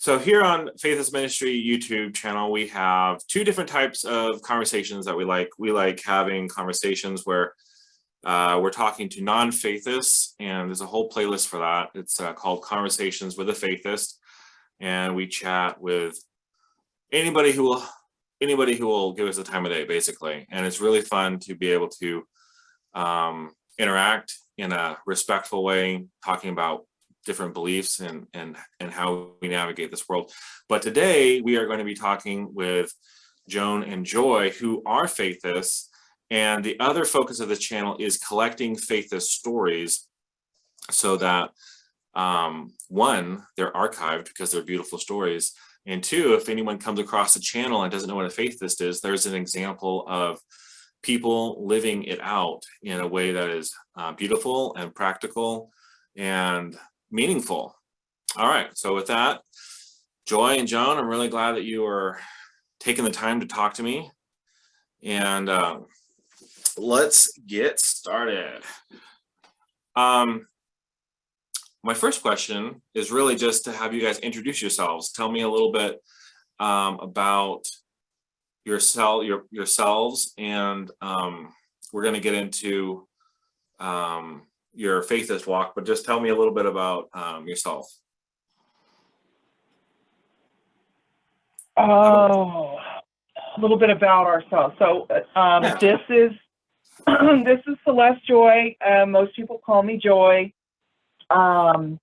So here on Faithist Ministry YouTube channel, we have two different types of conversations that we like. We like having conversations where we're talking to non-Faithists, and there's a whole playlist for that. It's called Conversations with a Faithist, and we chat with anybody who will give us the time of day, basically. And it's really fun to be able to interact in a respectful way, talking about different beliefs and how we navigate this world. But today we are going to be talking with Joan and Joy, who are Faithists, and the other focus of this channel is collecting Faithist stories so that one, they're archived because they're beautiful stories, and two, if anyone comes across the channel and doesn't know what a Faithist is, there's an example of people living it out in a way that is beautiful and practical and meaningful. All right, so with that, Joy and Joan, I'm really glad that you are taking the time to talk to me, and let's get started. My first question is really just to have you guys introduce yourselves. Tell me a little bit about yourselves, and we're going to get into your Faithist walk, but just tell me a little bit about yourself. Oh, a little bit about ourselves. So this is Celeste Joy. Most people call me Joy. I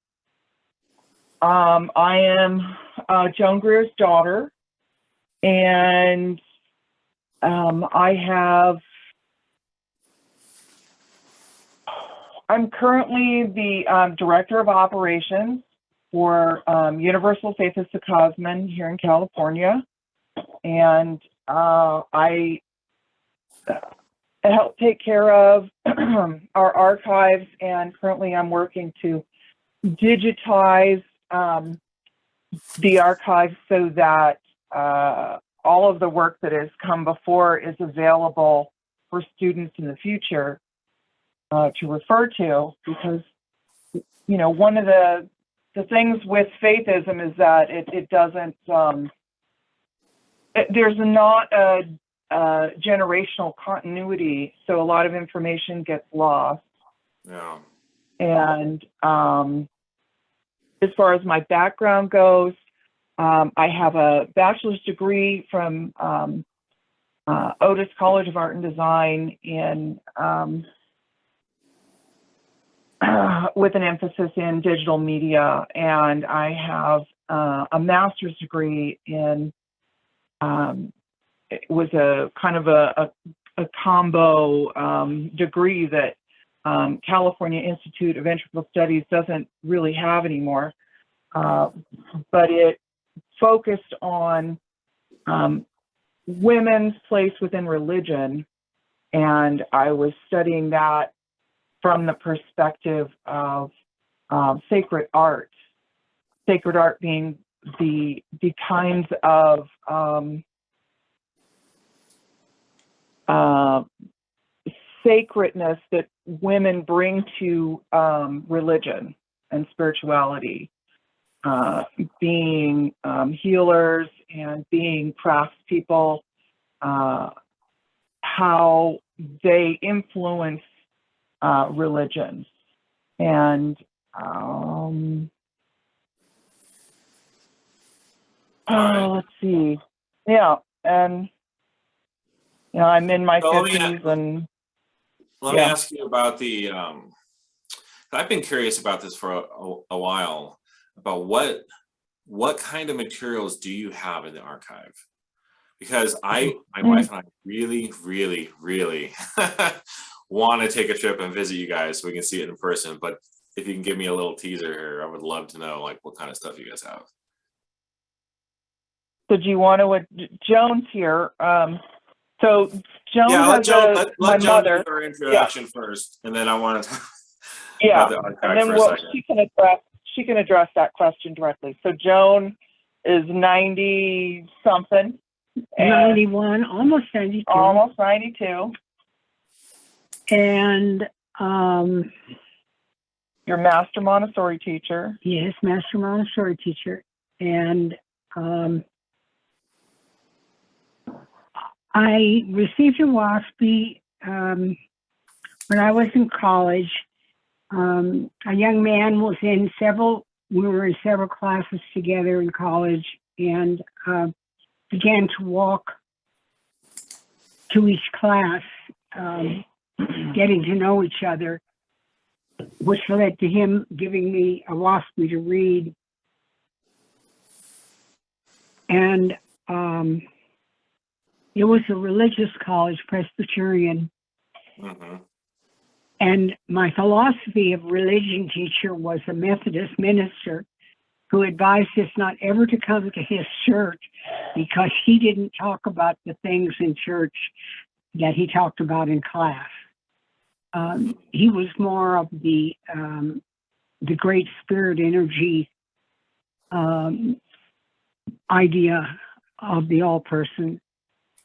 am Joan Greer's daughter, and I'm currently the director of operations for Universal Faithist of Kosmon here in California, and I help take care of our archives, and currently I'm working to digitize the archives so that all of the work that has come before is available for students in the future to refer to, because, you know, one of the things with faithism is that it doesn't, there's not a generational continuity, so a lot of information gets lost. Yeah. And as far as my background goes, I have a bachelor's degree from Otis College of Art and Design in with an emphasis in digital media, and I have a master's degree in it was a kind of a combo degree that California Institute of Integral Studies doesn't really have anymore, but it focused on women's place within religion, and I was studying that from the perspective of sacred art being the kinds of sacredness that women bring to religion and spirituality, being healers and being craftspeople, how they influence religion. And let's see, yeah, and you know, I'm in my 50s, and let me ask you about the I've been curious about this for a while, about what kind of materials do you have in the archive? Because my wife and I really want to take a trip and visit you guys so we can see it in person, but if you can give me a little teaser here, I would love to know like what kind of stuff you guys have. So do you want to, Joan's here, so Joan has my Joan mother. Do her introduction first, and then I want to talk about the archive and then for a second. she can address that question directly. So Joan is 90 something. 91, almost 92. Almost 92. And your master Montessori teacher. Yes, master Montessori teacher. And I received a WASPy when I was in college. A young man was we were in several classes together in college, and began to walk to each class, getting to know each other, which led to him giving me a WASPy to read. And it was a religious college, Presbyterian. Mm-hmm. And my philosophy of religion teacher was a Methodist minister who advised us not ever to come to his church because he didn't talk about the things in church that he talked about in class. He was more of the great spirit energy idea of the all person,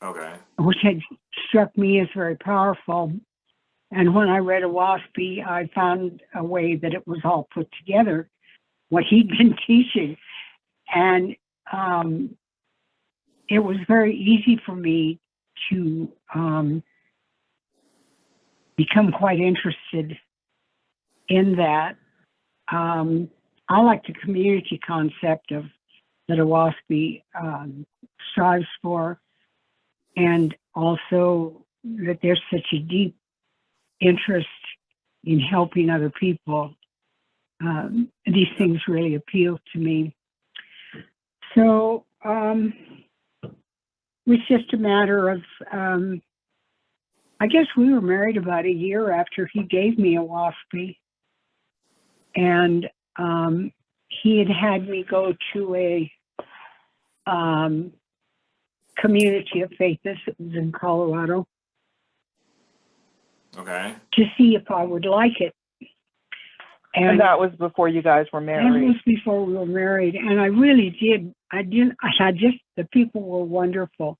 Okay. which had struck me as very powerful. And when I read a WASPy, I found a way that it was all put together, what he'd been teaching. And it was very easy for me to become quite interested in that. I like the community concept that a WASPy strives for, and also that there's such a deep interest in helping other people. These things really appeal to me. So it was just a matter of, I guess we were married about a year after he gave me a WASPy. And he had me go to a community of Faithists. It was in Colorado. Okay. To see if I would like it. And that was before you guys were married. That was before we were married. And I really did. The people were wonderful.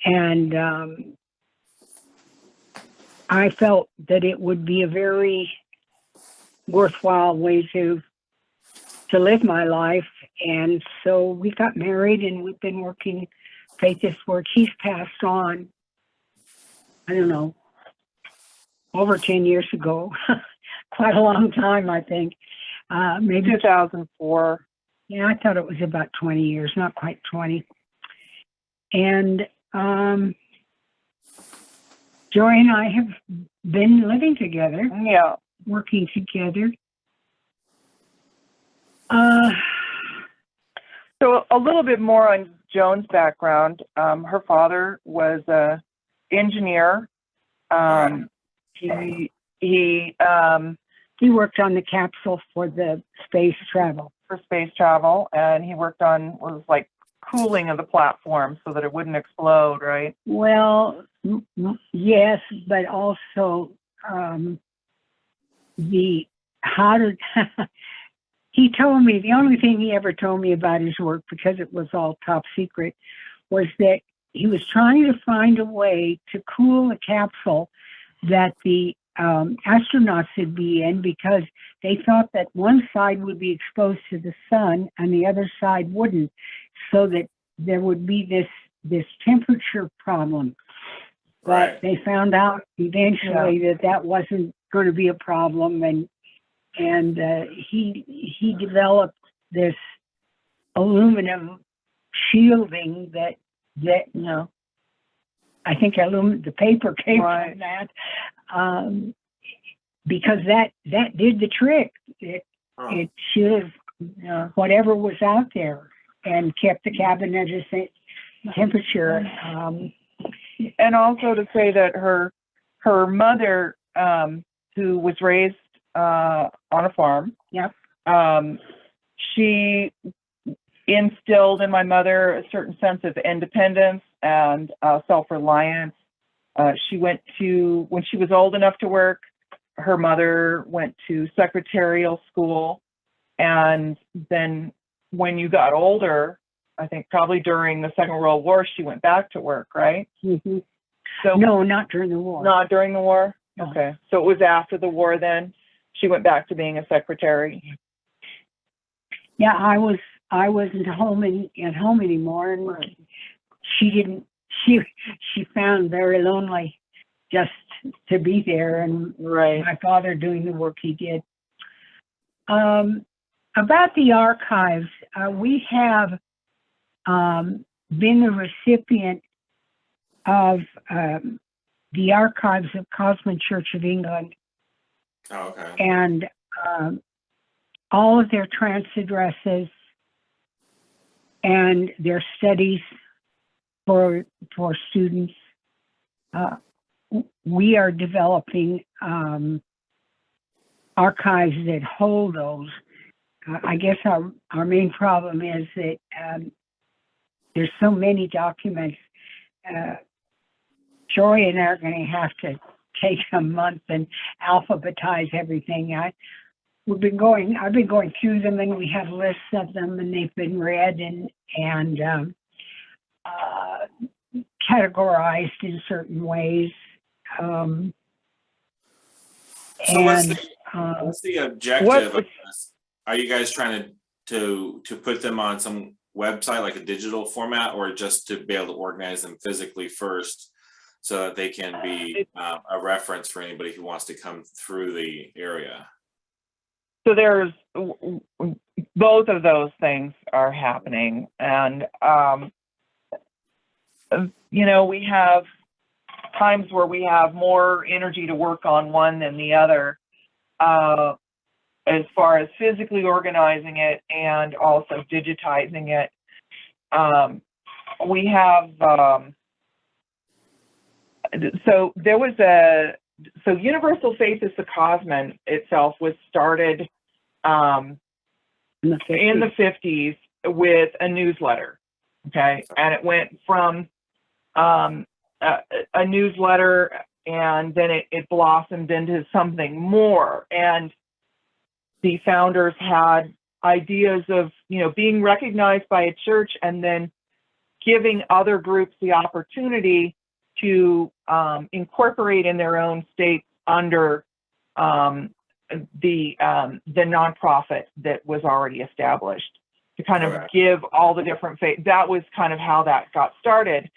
And I felt that it would be a very worthwhile way to live my life. And so we got married, and we've been working Faithist work. He's passed on, I don't know, over 10 years ago. Quite a long time, I think. Maybe 2004. Yeah, I thought it was about 20 years, not quite 20. And Joy and I have been living together. Yeah. Working together. So a little bit more on Joan's background. Her father was an engineer. He worked on the capsule for the space travel. And he worked on like cooling of the platform so that it wouldn't explode, right? Well, yes, but also he told me, the only thing he ever told me about his work, because it was all top secret, was that he was trying to find a way to cool a capsule that the astronauts would be in, because they thought that one side would be exposed to the sun and the other side wouldn't, so that there would be this temperature problem. Right. But they found out eventually that wasn't going to be a problem, and he developed this aluminum shielding that I think the paper came from that, because that did the trick. It shielded whatever was out there and kept the cabin at a safe temperature. And also to say that her mother, who was raised on a farm, she instilled in my mother a certain sense of independence and self-reliance. When she was old enough to work, her mother went to secretarial school. And then when you got older, I think probably during the Second World War, she went back to work, right? Mm-hmm. So no, not during the war. Not during the war? No. Okay. So it was after the war then? She went back to being a secretary? Yeah, I was I wasn't at home anymore, and she didn't. She found very lonely just to be there, and Right. my father doing the work he did. About the archives, we have been the recipient of the archives of Kosmon Church of England, Oh, okay. and all of their trance addresses and their studies for students. We are developing archives that hold those. I guess our main problem is that there's so many documents. Joy and I are going to have to take a month and alphabetize everything. I've been going through them, and we have lists of them, and they've been read and categorized in certain ways. So what's the objective of this? Are you guys trying to put them on some website, like a digital format, or just to be able to organize them physically first so that they can be a reference for anybody who wants to come through the area? So there's both of those things are happening, and we have times where we have more energy to work on one than the other, as far as physically organizing it and also digitizing it. We have Universal Faithist, the Kosmon itself was started in the 50s with a newsletter, okay? And it went from a newsletter, and then it blossomed into something more. And the founders had ideas of, being recognized by a church and then giving other groups the opportunity to incorporate in their own states under the nonprofit that was already established, to kind of give all the different faith. That was kind of how that got started.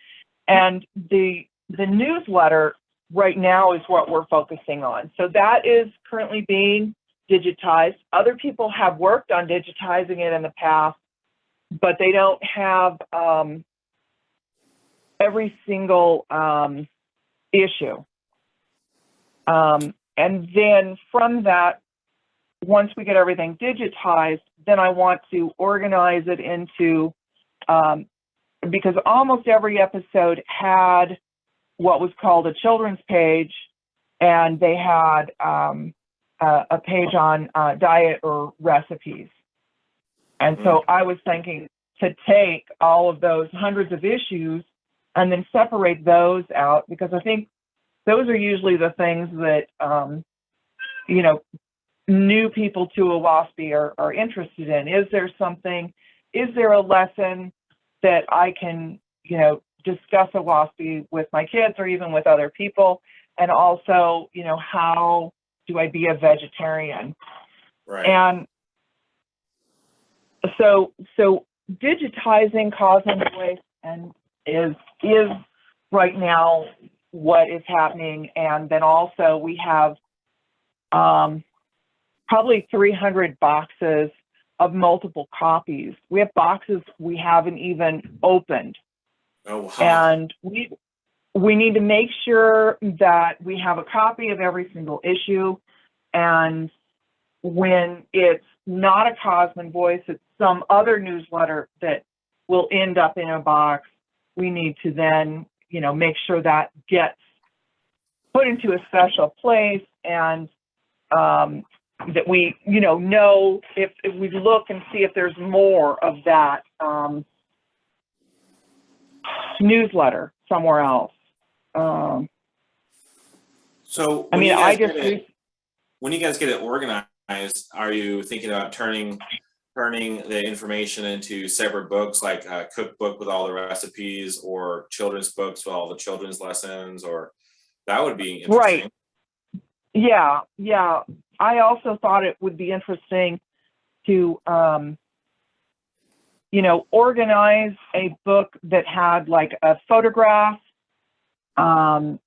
And the newsletter right now is what we're focusing on. So that is currently being digitized. Other people have worked on digitizing it in the past, but they don't have every single issue. And then from that, once we get everything digitized, then I want to organize it into, because almost every episode had what was called a children's page, and they had a page on diet or recipes. And so I was thinking to take all of those hundreds of issues and then separate those out, because I think those are usually the things that, new people to a WASPy are interested in. Is there a lesson that I can, discuss a WASPy with my kids or even with other people? And also, how do I be a vegetarian? Right. And so digitizing Kosmon Voice and is right now what is happening. And then also we have probably 300 boxes of multiple copies. We have boxes we haven't even opened. Oh, wow. And we need to make sure that we have a copy of every single issue. And when it's not a Kosmon Voice, it's some other newsletter that will end up in a box, we need to then, make sure that gets put into a special place, and that we, know if we look and see if there's more of that newsletter somewhere else. So when you guys get it organized, are you thinking about turning the information into separate books, like a cookbook with all the recipes, or children's books with all the children's lessons? Or that would be interesting. Right. Yeah. I also thought it would be interesting to organize a book that had like a photograph, and,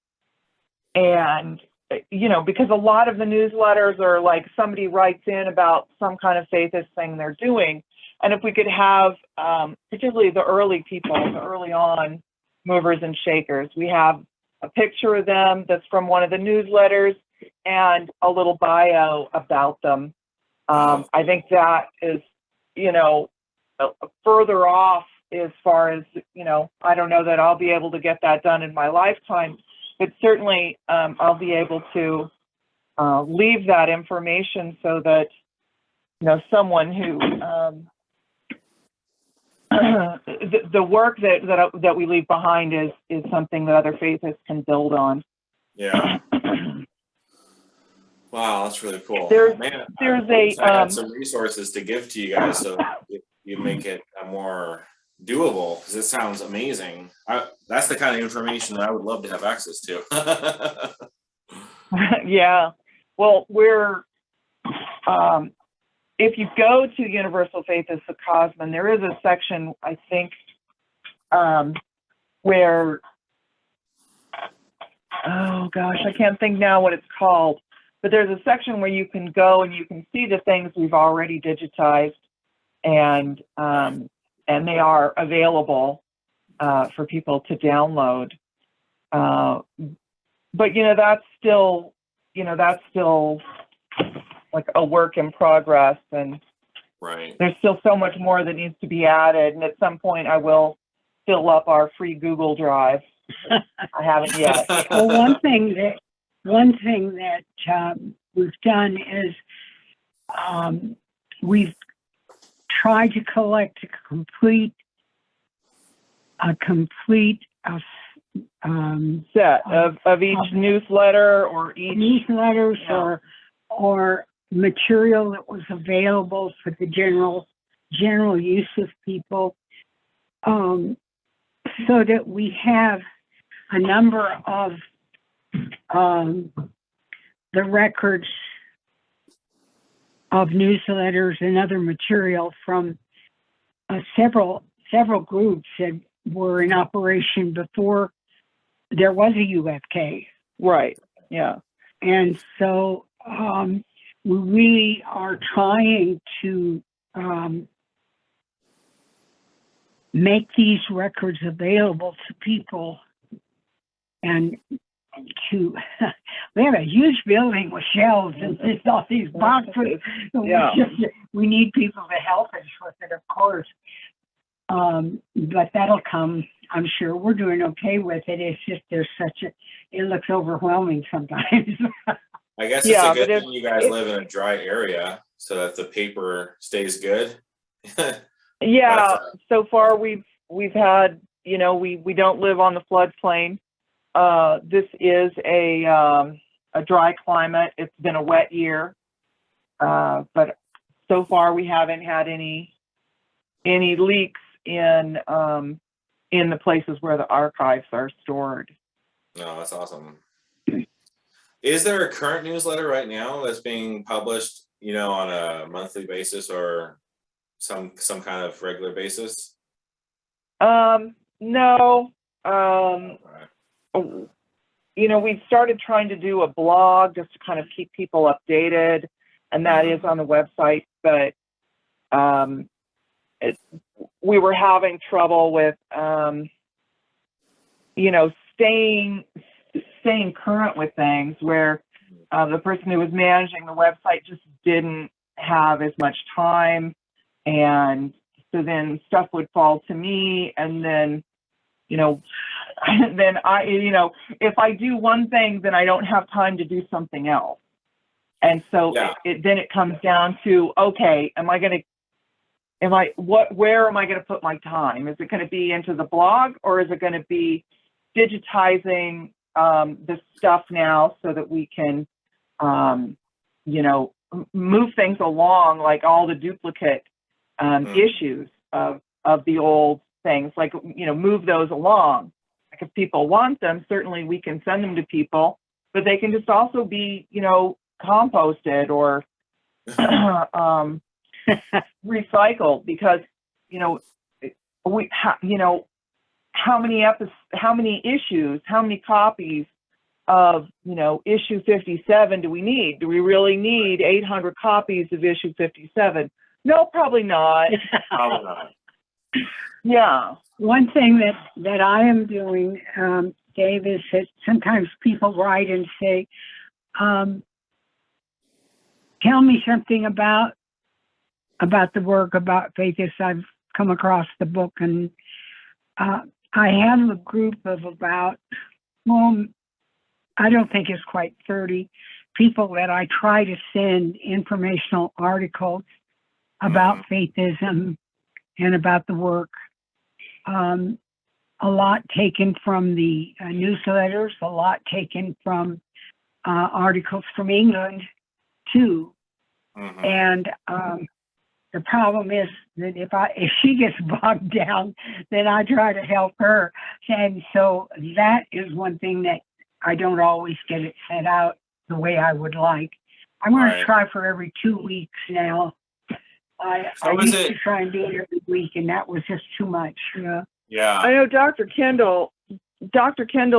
because a lot of the newsletters are like somebody writes in about some kind of Faithist thing they're doing. And if we could have, particularly the early people, the early on movers and shakers, we have a picture of them that's from one of the newsletters and a little bio about them. I think that is, further off as far as, I don't know that I'll be able to get that done in my lifetime, but certainly I'll be able to leave that information so that, someone who, the work that we leave behind is something that other Faithists can build on. Yeah. Wow, that's really cool. I had some resources to give to you guys, so you make it more doable, because it sounds amazing. That's the kind of information that I would love to have access to. Yeah. Well, if you go to Universal Faithists of Kosmon, there is a section, I think, where, oh gosh, I can't think now what it's called, but there's a section where you can go and you can see the things we've already digitized, and they are available for people to download. But that's still like a work in progress, and right. There's still so much more that needs to be added. And at some point I will fill up our free Google Drive. I haven't yet. Well, one thing that we've done is we've tried to collect a complete set of each newsletter or each newsletters or material that was available for the general use of people, so that we have a number of the records of newsletters and other material from several groups that were in operation before there was a UFK. Right. Yeah. And so we really are trying to make these records available to people, and to we have a huge building with shelves and just all these boxes. Yeah. We need people to help us with it, of course. But that'll come, I'm sure. We're doing okay with it. It's just it looks overwhelming sometimes. I guess it's a good thing you guys live in a dry area so that the paper stays good. Yeah. So far we've had, we don't live on the floodplain. This is a dry climate. It's been a wet year, but so far we haven't had any leaks in the places where the archives are stored. No, that's awesome. Is there a current newsletter right now that's being published, on a monthly basis or some kind of regular basis? No. We've started trying to do a blog just to kind of keep people updated, and that is on the website, but we were having trouble with staying current with things, where the person who was managing the website just didn't have as much time, and so then stuff would fall to me, and then then I, if I do one thing, then I don't have time to do something else. And so then it comes down to, okay, where am I going to put my time? Is it going to be into the blog, or is it going to be digitizing the stuff now so that we can, move things along, like all the duplicate issues of the old things, like, move those along. Like if people want them, certainly we can send them to people, but they can just also be, composted or recycled, because you know, how many issues, how many copies of, issue 57 do we need? Do we really need 800 copies of issue 57? No, probably not. Probably not. Yeah. One thing that I am doing, Dave, is that sometimes people write and say, tell me something about the work, about Faithists. I've come across the book, and I have a group of about, well, I don't think it's quite 30 people that I try to send informational articles about Faithism and about the work. A lot taken from the newsletters, a lot taken from articles from England too. And the problem is that if she gets bogged down, then I try to help her. And so that is one thing that I don't always get it sent out the way I would like. I'm going to try for every 2 weeks now. I used to try and do it every week, and that was just too much. Yeah. I know Dr. Kendall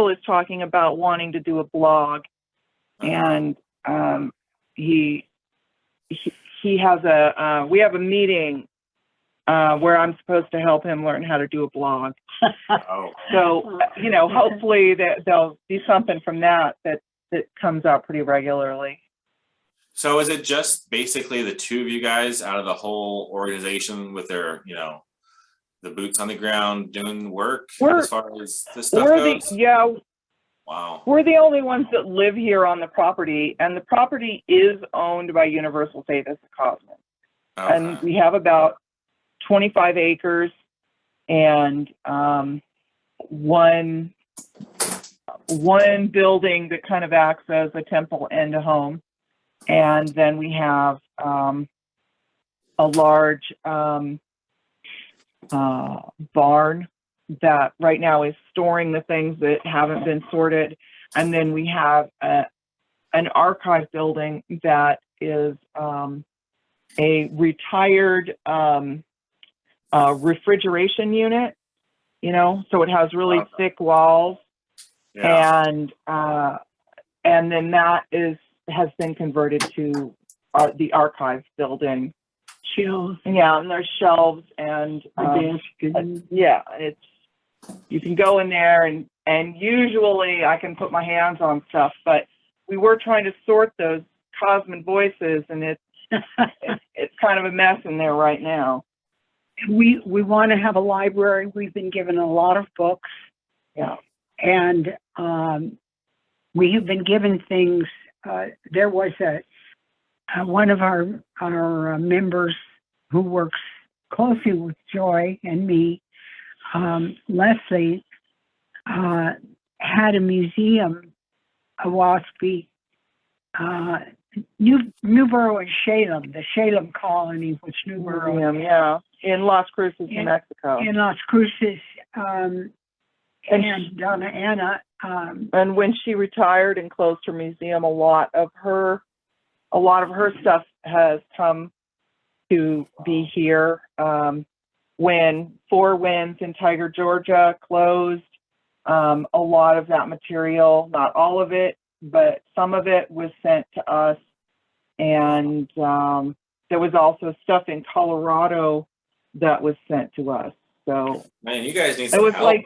is talking about wanting to do a blog, and he has we have a meeting where I'm supposed to help him learn how to do a blog. So, hopefully there'll be something from that comes out pretty regularly. So is it just basically the two of you guys out of the whole organization with their, the boots on the ground doing work as far as this stuff goes? Wow. We're the only ones that live here on the property, and the property is owned by Universal Faithist Kosmon. Okay. And we have about 25 acres and one building that kind of acts as a temple and a home. And then we have a large barn that right now is storing the things that haven't been sorted. And then we have an archive building that is a retired refrigeration unit, so it has really thick walls. And then that has been converted to the archive building. Shelves. Yeah, and there's shelves and you can go in there and usually I can put my hands on stuff, but we were trying to sort those Kosmon voices, and it's kind of a mess in there right now. We want to have a library. We've been given a lot of books. Yeah. And we have been given things. There was one of our members who works closely with Joy and me, Leslie, had a museum, a WASPy, Newborough and Salem, the Salem colony, which Newborough Museum, in Las Cruces, New Mexico. In Las Cruces, and Donna Anna. And when she retired and closed her museum, a lot of her stuff has come to be here. When Four Winds in Tiger, Georgia closed, a lot of that material, not all of it, but some of it was sent to us. And there was also stuff in Colorado that was sent to us. So man, you guys need some help.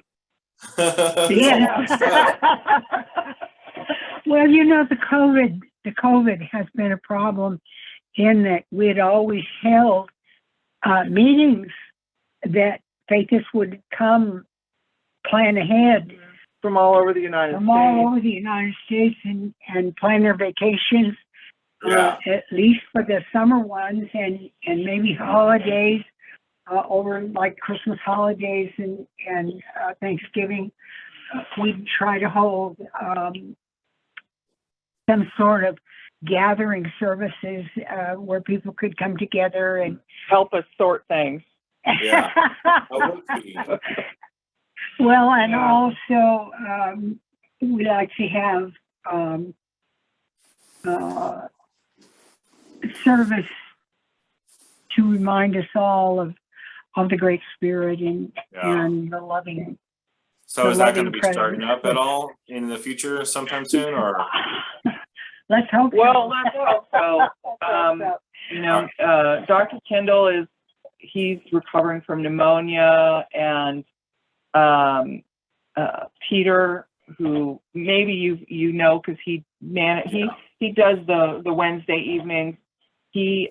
Well, the COVID has been a problem in that we had always held meetings that Faithists would come plan ahead from all over the United States and plan their vacations, at least for the summer ones, and maybe holidays over like Christmas holidays and Thanksgiving. We'd try to hold some sort of gathering services where people could come together and help us sort things. Yeah. Well, and also we like to have service to remind us all of the Great Spirit and Yeah. and the loving. So the is that going to loving be starting presence. up at all in the future sometime soon, or? Let's hope. Well, let's hope so. You know, Dr. Kendall he's recovering from pneumonia, and Peter, who maybe you know, because he does the Wednesday evenings. He's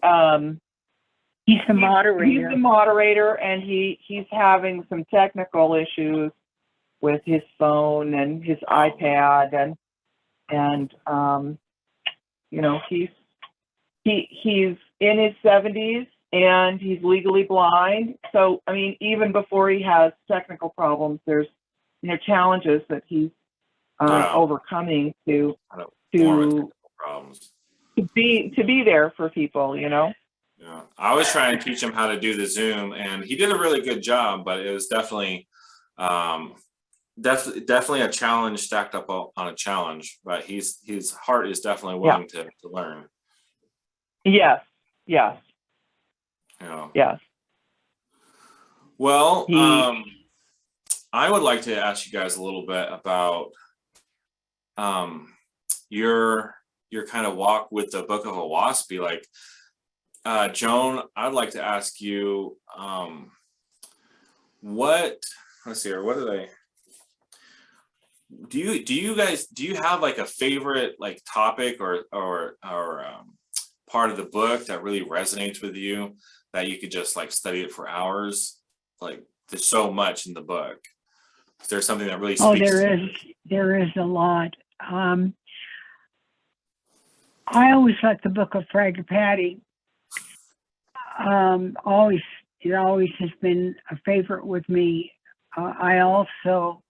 He's the moderator. He's the moderator, and he's having some technical issues with his phone and his iPad, and you know, he's in his 70s and he's legally blind. So I mean, even before he has technical problems, there's, you know, challenges that he's overcoming to Problems. to be there for people, you know. Yeah, I was trying to teach him how to do the Zoom, and he did a really good job, but it was definitely definitely a challenge stacked up on a challenge. But his heart is definitely willing to learn. Yes. Yeah. Yes. Well, I would like to ask you guys a little bit about your kind of walk with the Book of Owaspie. Like, Joan, I'd like to ask you, let's see here, what did I do you have like a favorite like topic or part of the book that really resonates with you, that you could just like study it for hours? Like, there's so much in the book. Is there something that really speaks there is a lot. I always like the Book of Fragapati. It always has been a favorite with me. I also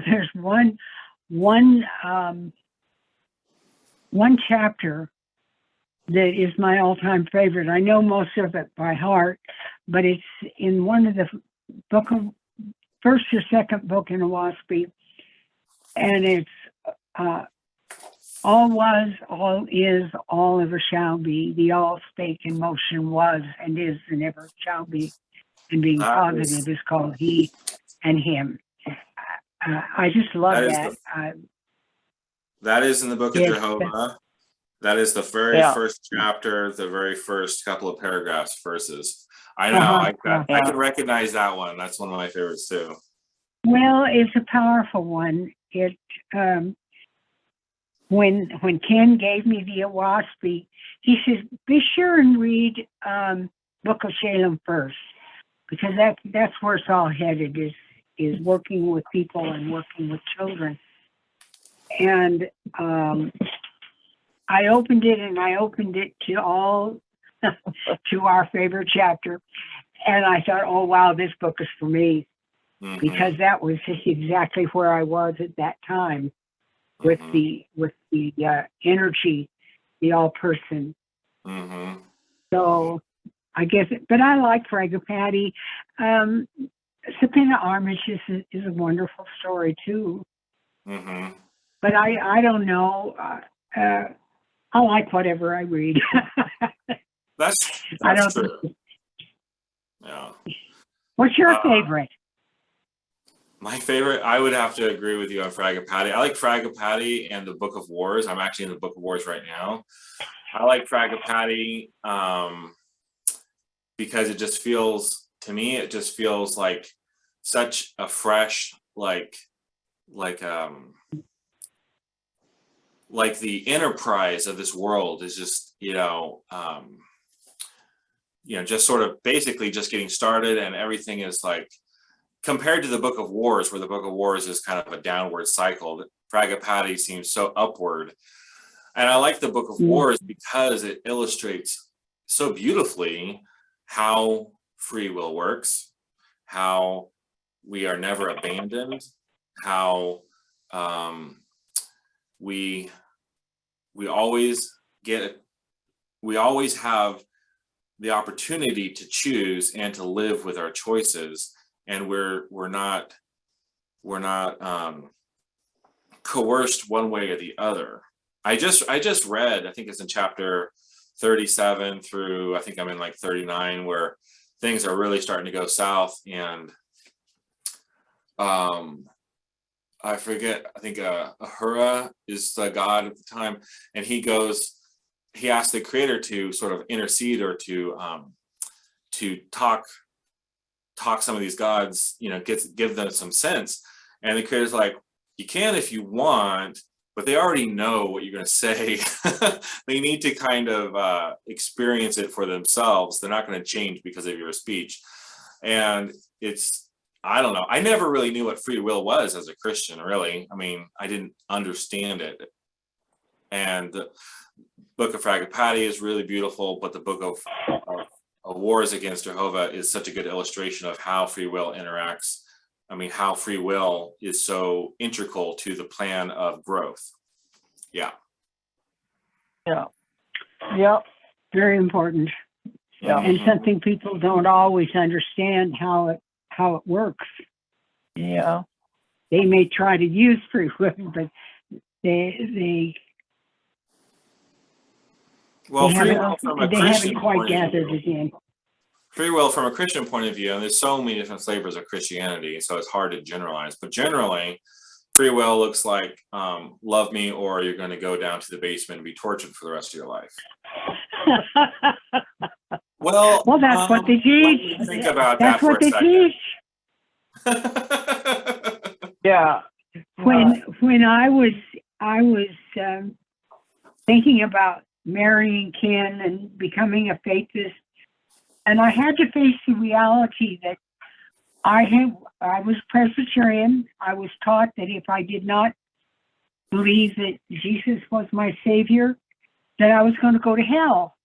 there's one chapter that is my all-time favorite. I know most of it by heart, but it's in one of the first or second book in Owaspie, and it's all was, all is, all ever shall be. The all spake in motion was and is and ever shall be. And being positive is called he and him. I just love that. That is in the Book of Jehovah. That is the very first chapter, the very first couple of paragraphs, verses. I know, I can recognize that one. That's one of my favorites too. Well, it's a powerful one. It when Ken gave me the Owaspie, he says, be sure and read Book of Shalem first, because that's where it's all headed, is working with people and working with children. And I opened it to all to our favorite chapter, and I thought, oh wow, this book is for me, because that was just exactly where I was at that time with the energy, the all person. So I guess, but I like Fragapati. Sapina Armitage is a wonderful story too. But I don't know. I like whatever I read. That's true. Yeah. What's your favorite? My favorite, I would have to agree with you on Fragapati. I like Fragapati and the Book of Wars. I'm actually in the Book of Wars right now. I like Fragapati because it just feels, to me, it just feels like such a fresh, like the enterprise of this world is just, just sort of basically just getting started, and everything is like, compared to the Book of Wars, where the Book of Wars is kind of a downward cycle, Fragapati seems so upward. And I like the Book of Wars because it illustrates so beautifully how free will works, how we are never abandoned, how we always have the opportunity to choose and to live with our choices, and we're not coerced one way or the other. I just read, I think it's in chapter 37 through, I think I'm in like 39, where things are really starting to go south. And I forget, I think Ahura is the god at the time, and he asks the creator to sort of intercede, or to talk some of these gods, give them some sense. And the creator's like, you can if you want, but they already know what you're going to say. They need to kind of experience it for themselves. They're not going to change because of your speech. And I don't know. I never really knew what free will was as a Christian, really. I mean, I didn't understand it. And the book of Fragapati is really beautiful, but the book of Wars Against Jehovah is such a good illustration of how free will interacts. I mean, how free will is so integral to the plan of growth. Yeah. Yeah. Yep. Very important. Yeah. And something people don't always understand how it works. Yeah. They may try to use free will, but they haven't quite gathered it in. Free will from a Christian point of view, and there's so many different flavors of Christianity, so it's hard to generalize. But generally, free will looks like love me, or you're going to go down to the basement and be tortured for the rest of your life. Well, that's what they teach. Think about that's that for what they teach. Yeah. When I was thinking about marrying Ken and becoming a Faithist, and I had to face the reality that I was Presbyterian. I was taught that if I did not believe that Jesus was my Savior, that I was going to go to hell.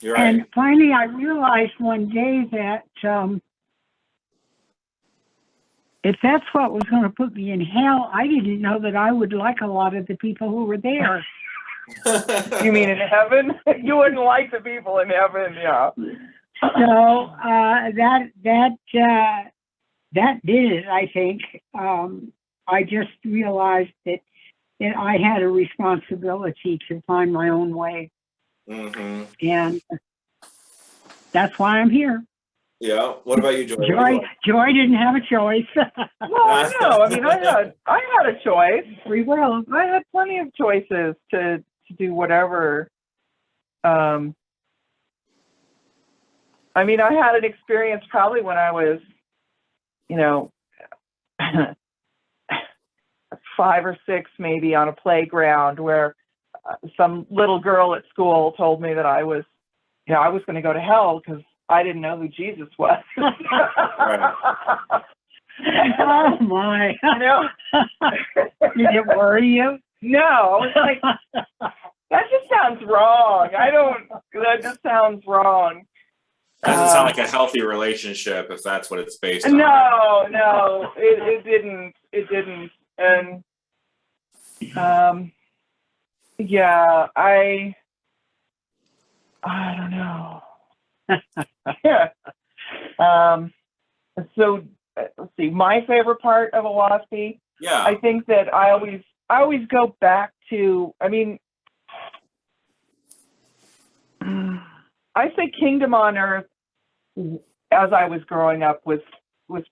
You're right. And finally, I realized one day that if that's what was going to put me in hell, I didn't know that I would like a lot of the people who were there. You mean in heaven? You wouldn't like the people in heaven, yeah. So that did it, I think. I just realized that I had a responsibility to find my own way. Mm-hmm. And that's why I'm here. Yeah. What about you, Joy? Joy didn't have a choice. Well, no, I mean, I had a choice. Free will. I had plenty of choices to do whatever. I mean, I had an experience probably when I was, 5 or 6 maybe, on a playground where some little girl at school told me that I was going to go to hell because I didn't know who Jesus was. Right. Oh my! Did it worry you? No, I was like, that just sounds wrong. That just sounds wrong. Doesn't sound like a healthy relationship if that's what it's based on. No, it didn't. It didn't. And yeah, I don't know. Yeah. So let's see. My favorite part of Owaspy. Yeah. I think that I always go back to. I mean, I say Kingdom on Earth, as I was growing up, was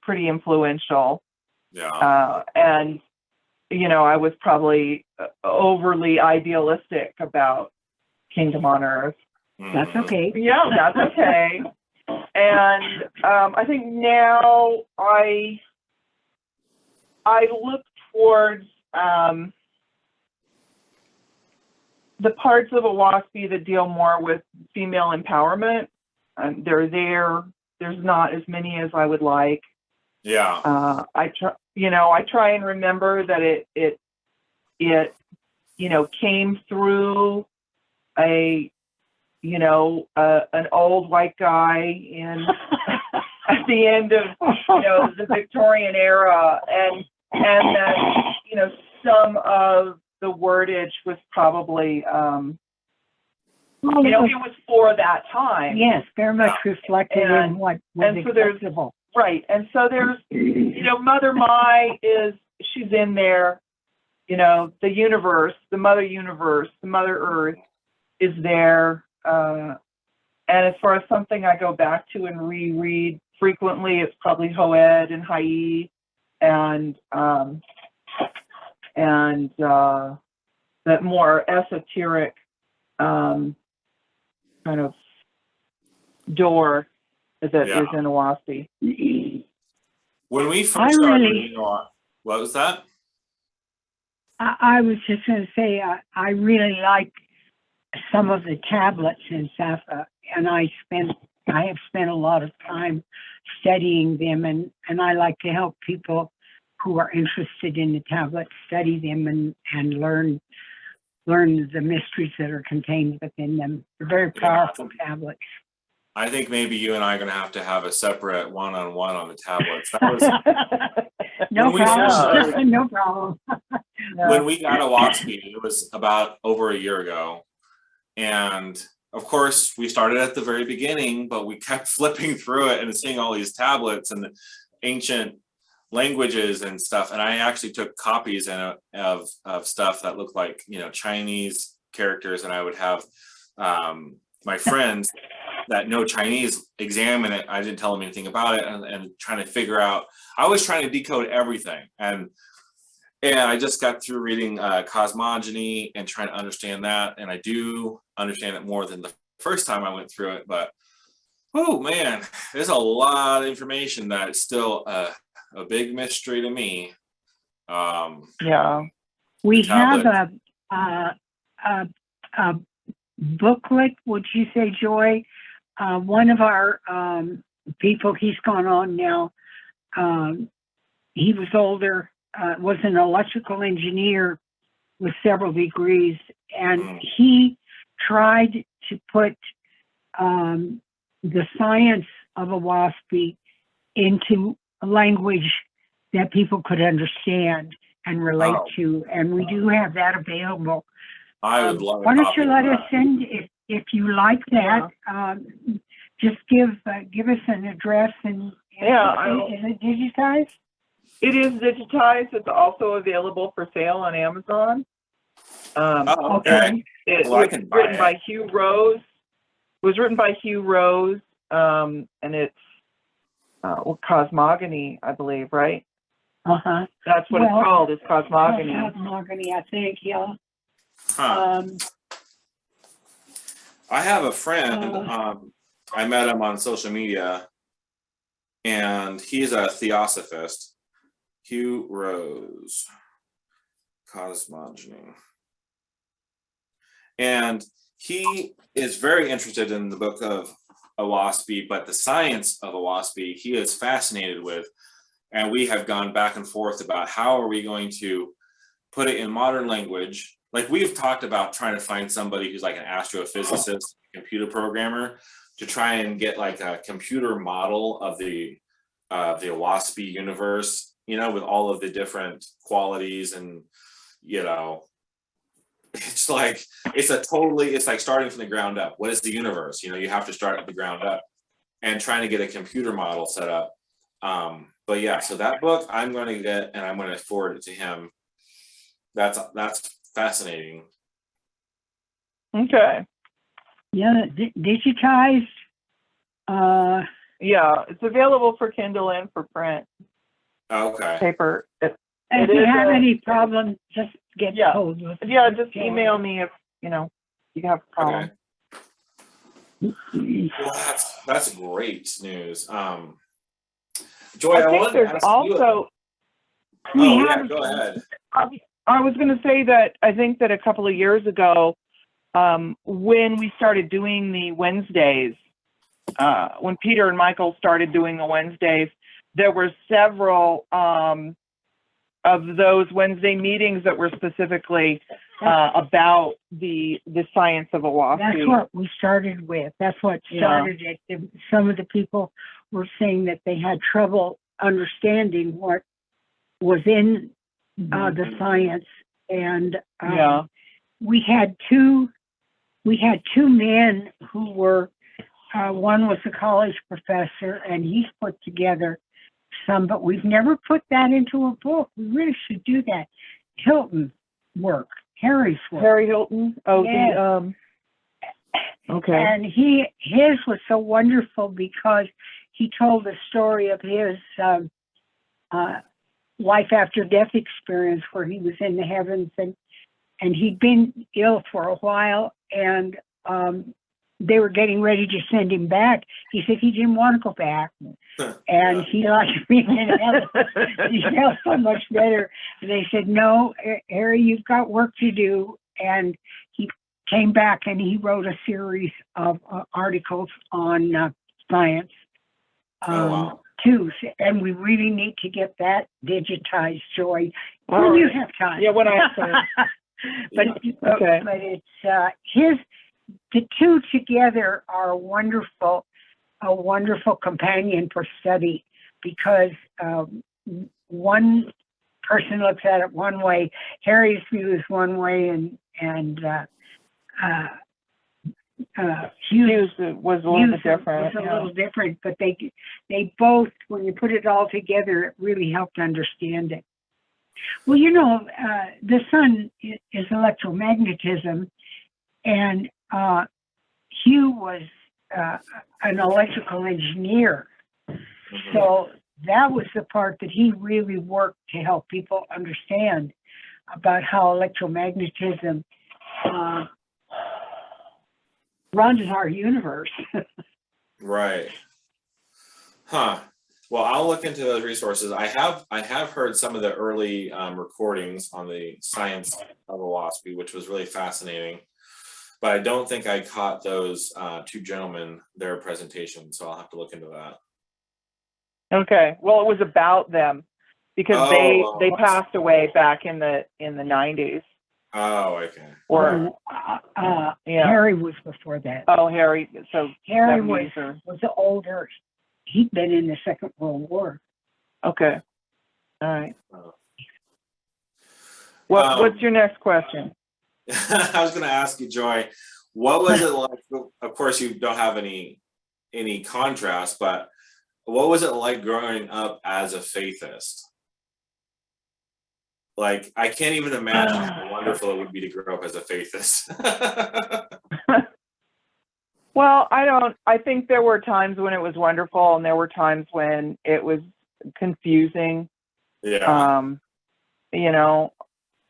pretty influential. Yeah. And I was probably overly idealistic about Kingdom on Earth. That's okay. Yeah, that's okay. And I think now I look towards the parts of Owaspy that deal more with female empowerment. They're there. There's not as many as I would like. Yeah. I try and remember that it came through an old white guy at the end of the Victorian era, and that some of the wordage was probably it was for that time. Yes, very much reflected in what was acceptable. Right, and so there's Mother Mai she's in there. The universe, the Mother Universe, the Mother Earth is there. And as far as something I go back to and reread frequently, it's probably Hoed and Hai and that more esoteric kind of door that is in Owaspy. When we first started reading, what was that? I was just going to say, I really like some of the tablets in Safa, and I have spent a lot of time studying them, and I like to help people who are interested in the tablets study them and learn the mysteries that are contained within them. They're very powerful tablets. I think maybe you and I are going to have a separate one-on-one on the tablets. That was no problem. No problem. When we got Owaspy, it was about over a year ago. And of course, we started at the very beginning, but we kept flipping through it and seeing all these tablets and the ancient languages and stuff. And I actually took copies of stuff that looked like, Chinese characters. And I would have my friends that know Chinese examine it. I didn't tell them anything about it and trying to figure out, I was trying to decode everything. And I just got through reading Cosmogony and trying to understand that. And I do understand it more than the first time I went through it. But, oh man, there's a lot of information that is still a big mystery to me. We have a booklet, would you say, Joy? One of our people, he's gone on now. He was older. Was an electrical engineer with several degrees, and he tried to put the science of Owaspy into a language that people could understand and relate to, and we do have that available. I would love it. Why don't you let us send, if you like that, just give us an address and is it digitized? It is digitized. It's also available for sale on Amazon. Okay. It was written by Hugh Rose. It was written by Hugh Rose, and it's Cosmogony, I believe, right? That's what it's called. It's Cosmogony. Cosmogony, I think. Yeah. I have a friend. I met him on social media, and he's a theosophist. Hugh Rose, Cosmogony. And he is very interested in the book of Owaspy, but the science of Owaspy he is fascinated with. And we have gone back and forth about how are we going to put it in modern language. Like we've talked about trying to find somebody who's like an astrophysicist, computer programmer, to try and get like a computer model of the Owaspy universe, with all of the different qualities and, it's like starting from the ground up. What is the universe? You have to start at the ground up and trying to get a computer model set up. But yeah, so that book I'm going to get and I'm going to forward it to him. That's fascinating. Okay. Yeah, digitized. It's available for Kindle and for print. Okay. Paper. If you have any problem, just get hold of us. Yeah, just email me if you have a problem. Okay. Well, that's great news. Joy, I think there's also. Go ahead. I was going to say that I think that a couple of years ago, when we started doing the Wednesdays, when Peter and Michael started doing the Wednesdays, there were several of those Wednesday meetings that were specifically about the science of Owaspy. That's what we started with. That's what started it. Some of the people were saying that they had trouble understanding what was in the science, and we had two men who were. One was a college professor, and he's put together some, but we've never put that into a book. We really should do that. Hilton work, Harry's work. Harry Hilton. Oh, yes. Okay. And his was so wonderful because he told the story of his life after death experience, where he was in the heavens, and he'd been ill for a while, and they were getting ready to send him back. He said he didn't want to go back, and he liked being in heaven. He felt so much better. And they said, "No, Harry, you've got work to do." And he came back and he wrote a series of articles on science. Oh, wow. Too, and we really need to get that digitized, Joy. All When you right. have time. Yeah, when I have time. but Okay. but it's the two together are a wonderful companion for study, because one person looks at it one way, Harry's view is one way, and Hughes was a little bit different. Was a little different, but they both, when you put it all together, it really helped understand it. Well, the sun is electromagnetism, and Hugh was an electrical engineer, so that was the part that he really worked to help people understand about how electromagnetism runs our universe. Right. Huh. Well, I'll look into those resources. I have heard some of the early recordings on the science of a WASPy, which was really fascinating. But I don't think I caught those two gentlemen, their presentation, so I'll have to look into that. Okay. Well, it was about them, because they passed away back in the 90s. Oh, okay. Or yeah. Harry was before that. Oh, Harry. So Harry was older. He'd been in the Second World War. Okay. All right. What's your next question? I was going to ask you, Joy, what was it like? Of course, you don't have any contrast, but what was it like growing up as a Faithist? Like, I can't even imagine how wonderful it would be to grow up as a Faithist. Well, I think there were times when it was wonderful, and there were times when it was confusing. Yeah.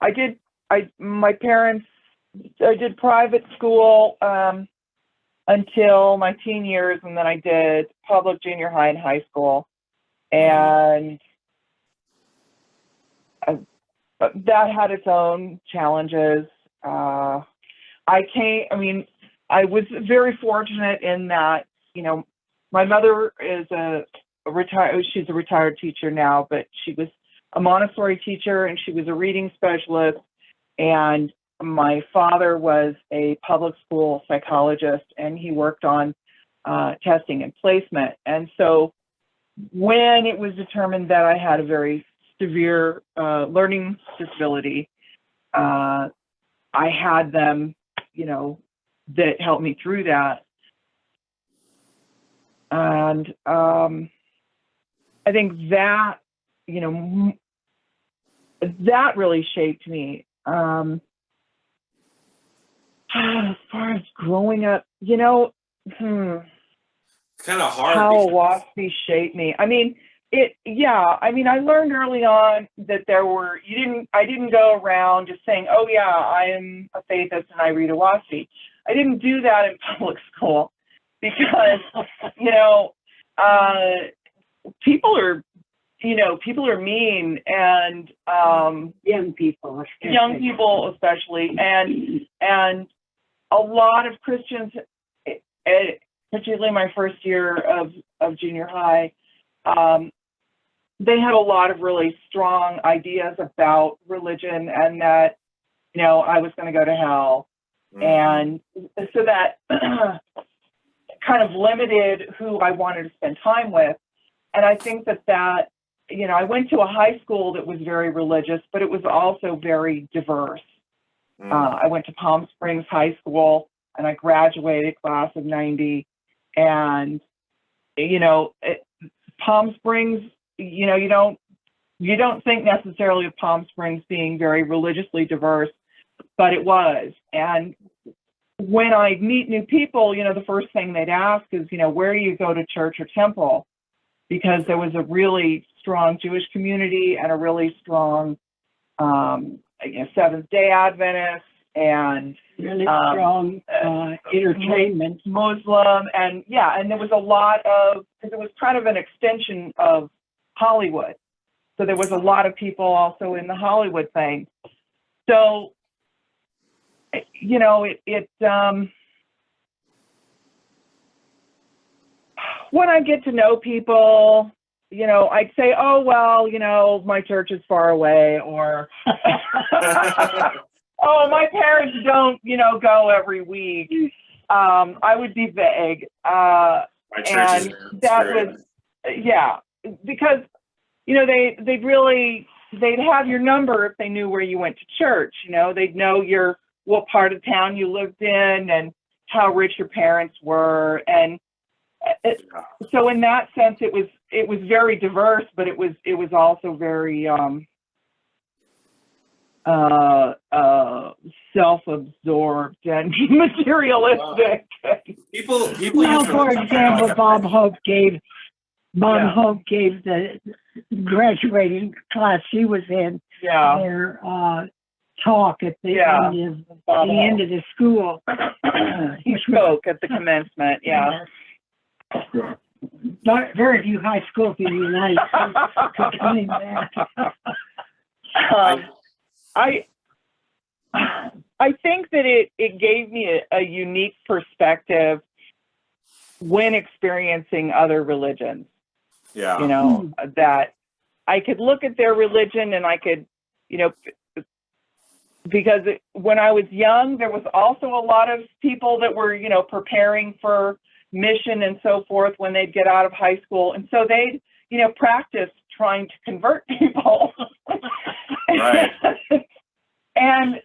I did private school until my teen years, and then I did public junior high and high school. And that had its own challenges. I was very fortunate in that, my mother is she's a retired teacher now, but she was a Montessori teacher, and she was a reading specialist. And my father was a public school psychologist, and he worked on testing and placement. And so when it was determined that I had a very severe learning disability, I had them, that helped me through that. And I think that, that really shaped me. As far as growing up, kind of hard. How a WASPy shaped me. I learned early on that I didn't go around just saying, oh yeah, I am a Faithist and I read a WASPy. I didn't do that in public school, because, people are mean, and young people especially, and a lot of Christians, particularly my first year of junior high, they had a lot of really strong ideas about religion, and that, I was going to go to hell. And so that kind of limited who I wanted to spend time with. And I think that I went to a high school that was very religious, but it was also very diverse. I went to Palm Springs High School, and I graduated class of 90. And, Palm Springs, you don't think necessarily of Palm Springs being very religiously diverse, but it was. And when I meet new people, the first thing they'd ask is, where do you go to church or temple? Because there was a really strong Jewish community and a really strong Seventh-day Adventist and really strong entertainment, Muslim, and there was a lot of, because it was kind of an extension of Hollywood, so there was a lot of people also in the Hollywood thing. So when I get to know people, I'd say, oh, well, my church is far away, or, oh, my parents don't, go every week. I would be vague. My church is that was, because, they'd have your number if they knew where you went to church. They'd know what part of town you lived in and how rich your parents were. And so in that sense, it was very diverse, but it was also very self-absorbed and materialistic. People. Well, for example, Bob Hope gave the graduating class she was in their talk at the end of the school. He spoke at the commencement. Very few high schools in the United States could claim that. I think that it gave me a unique perspective when experiencing other religions. That I could look at their religion and I could, because when I was young, there was also a lot of people that were, preparing for mission and so forth when they'd get out of high school. And so they'd, practice trying to convert people. Right. And,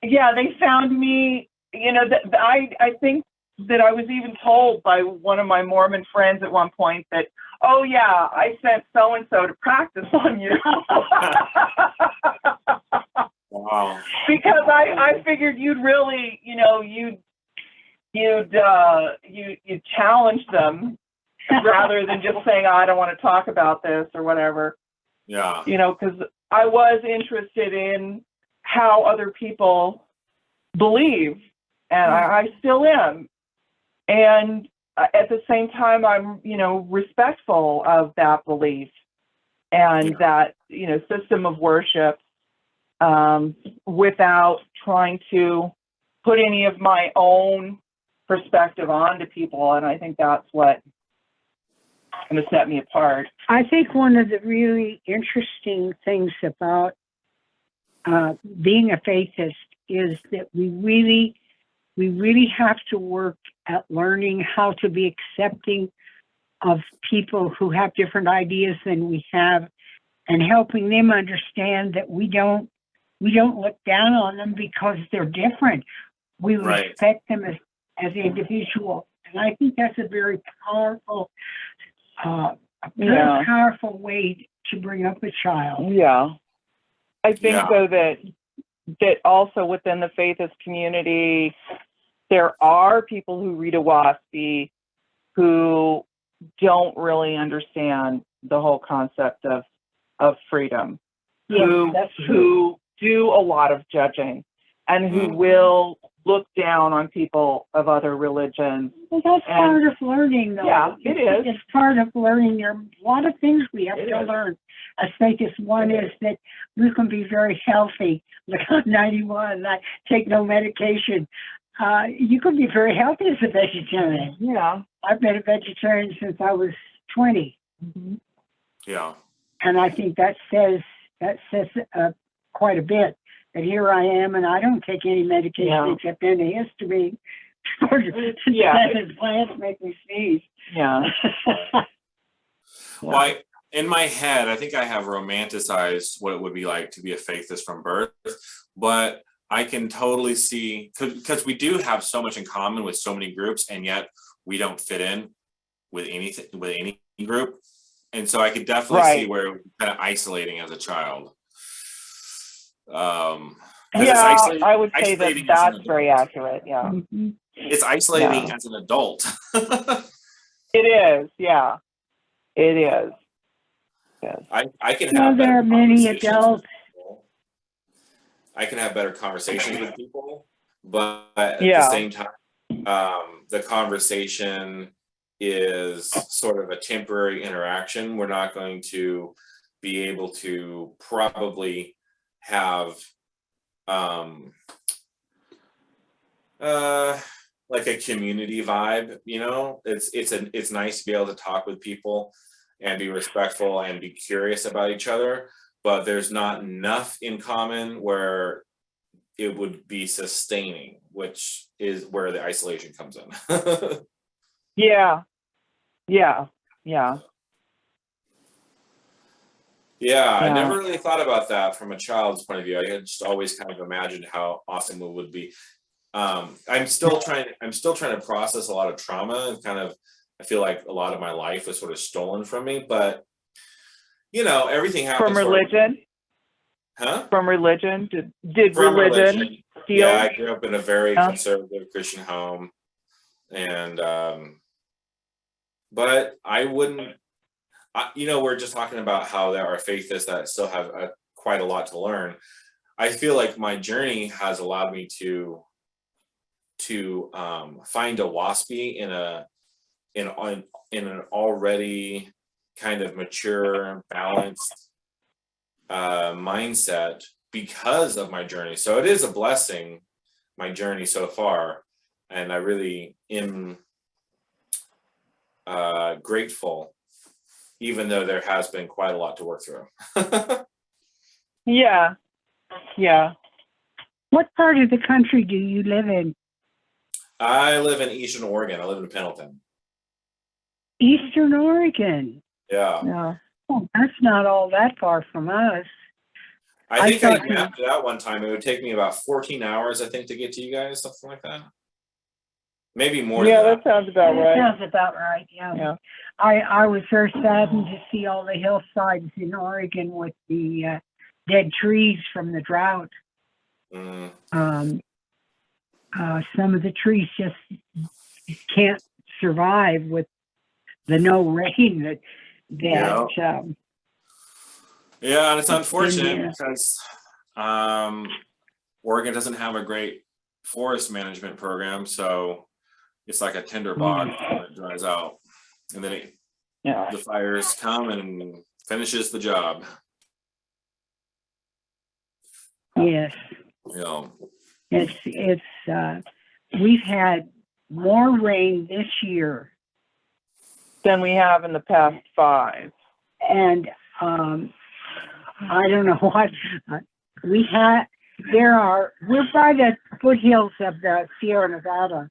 they found me, I think that I was even told by one of my Mormon friends at one point that, oh yeah, I sent so-and-so to practice on you. Wow. Because I figured you'd really, you'd challenge them rather than just saying, oh, I don't want to talk about this or whatever. Yeah. Because I was interested in how other people believe, and I still am. And at the same time, I'm, respectful of that belief and that, system of worship, without trying to put any of my own perspective onto people. And I think that's what kind of set me apart. I think one of the really interesting things about being a faithist is that we really have to work at learning how to be accepting of people who have different ideas than we have, and helping them understand that we don't look down on them because they're different. We respect them as individuals. And I think that's a very powerful powerful way to bring up a child. Yeah. I think though that also within the Faithist community, there are people who read a WASPy who don't really understand the whole concept of freedom, who do a lot of judging and who will look down on people of other religions. Well, that's part of learning, though. Yeah, it is. It's part of learning. There are a lot of things we have to learn as Faithists. One is that we can be very healthy. Like I'm 91, I take no medication. You can be very healthy as a vegetarian. Yeah. I've been a vegetarian since I was 20. Mm-hmm. Yeah. And I think that says quite a bit. That here I am, and I don't take any medication except antihistamine. Plants make me sneeze. Yeah. Well, in my head, I think I have romanticized what it would be like to be a Faithist from birth, but I can totally see, because we do have so much in common with so many groups, and yet we don't fit in with any group. And so I could definitely see where it was kind of isolating as a child. because it's Yeah, isolating. I would say that Isolating as an that's very adult. accurate. Yeah, Mhm. It's isolating Yeah. as an adult. it is. Yeah, it is. Yes. I can Well, have there better are many conversations with adults. people. I can have better conversations with people, but at the Yeah. same time, the conversation is sort of a temporary interaction. We're not going to be able to probably have um, like a community vibe. You know, it's nice to be able to talk with people and be respectful and be curious about each other, but there's not enough in common where it would be sustaining, which is where the isolation comes in. Yeah. Yeah. Yeah. Yeah, I Yeah. never really thought about that from a child's point of view. I had just always kind of imagined how awesome it would be. I'm still trying to process a lot of trauma, and kind of I feel like a lot of my life was sort of stolen from me, but everything happens From for a religion. huh? From religion. Did From religion religion. steal? Yeah, I grew up in a very Yeah. conservative Christian home, and but I wouldn't. We're just talking about how there are faithists that still have quite a lot to learn. I feel like my journey has allowed me to find a waspy in an already kind of mature, balanced mindset because of my journey. So it is a blessing, my journey so far, and I really am grateful, even though there has been quite a lot to work through. Yeah. Yeah. What part of the country do you live in? I live in Eastern Oregon. I live in Pendleton. Eastern Oregon. Yeah. Yeah. Oh, that's not all that far from us. I think I thought mapped it out one time. It would take me about 14 hours, I think, to get to you guys, something like that. Maybe more Yeah, than that sounds about That right. sounds about right. Yeah. Yeah. I was very saddened to see all the hillsides in Oregon with the dead trees from the drought. that. Some of the trees just can't survive with the no rain that Yeah. Yeah, and it's unfortunate there. because Oregon doesn't have a great forest management program, so it's like a tinderbox when it dries out, and then Yeah. the fires come and finishes the job. Yes, it's we've had more rain this year, Than we have in the past 5. and I don't know what we're by the foothills of the Sierra Nevada,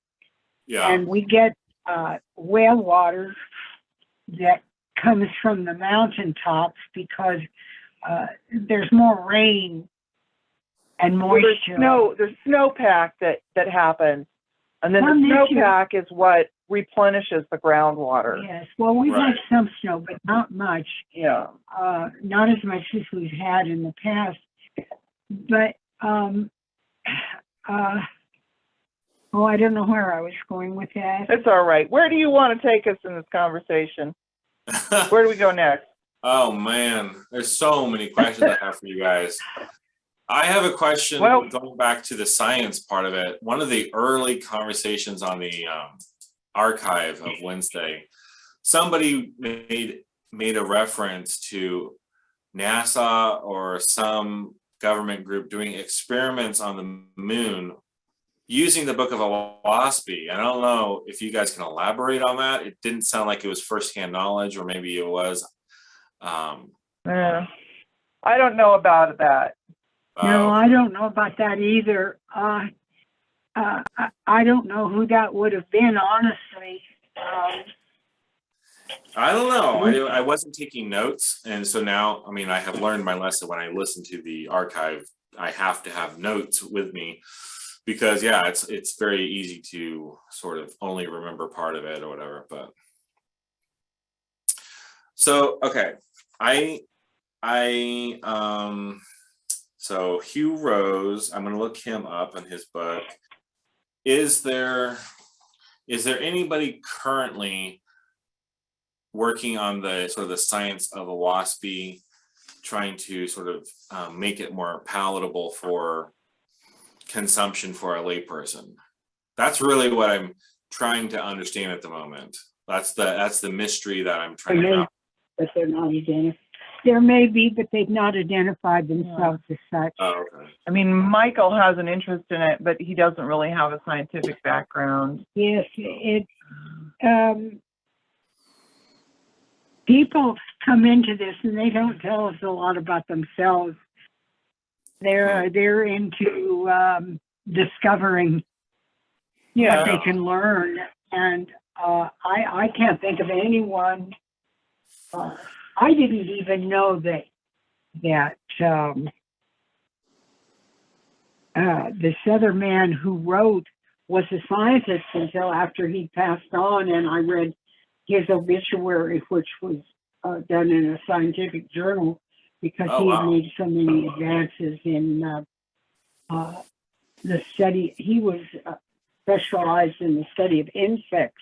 Yeah. and we get whale water that comes from the mountaintops because there's more rain and Well, moisture. there's snowpack that happens, and then Well, the this year- snowpack is what replenishes the groundwater. Yes, well, we've Right. had some snow, but not much. Yeah. Not as much as we've had in the past. But I don't know where I was going with that. It's all right. Where do you want to take us in this conversation? Where do we go next? Oh man, there's so many questions I have for you guys. I have a question going back to the science part of it. One of the early conversations on the archive of Wednesday, somebody made a reference to NASA or some government group doing experiments on the moon using the Book of Oahspe. I don't know if you guys can elaborate on that. It didn't sound like it was firsthand knowledge, or maybe it was. I don't know about that. No, I don't know about that either. I don't know who that would have been, honestly. I don't know. I wasn't taking notes, and so now, I mean, I have learned my lesson. When I listen to the archive, I have to have notes with me, because yeah, it's very easy to sort of only remember part of it or whatever. But so okay, I So Hugh Rose, I'm going to look him up in his book. Is there anybody currently working on the sort of the science of a WASP, trying to sort of make it more palatable for consumption for a layperson? That's really what I'm trying to understand at the moment. That's the mystery that I'm trying to grapple. But they're not identified. There may be, but they've not identified themselves as such. Oh, okay. I mean, Michael has an interest in it, but he doesn't really have a scientific background. Yes, people come into this and they don't tell us a lot about themselves. They're into discovering what they can learn, and I can't think of anyone. I didn't even know that this other man who wrote was a scientist until after he passed on, and I read his obituary, which was done in a scientific journal, because he had made so many advances in the study. He was specialized in the study of insects,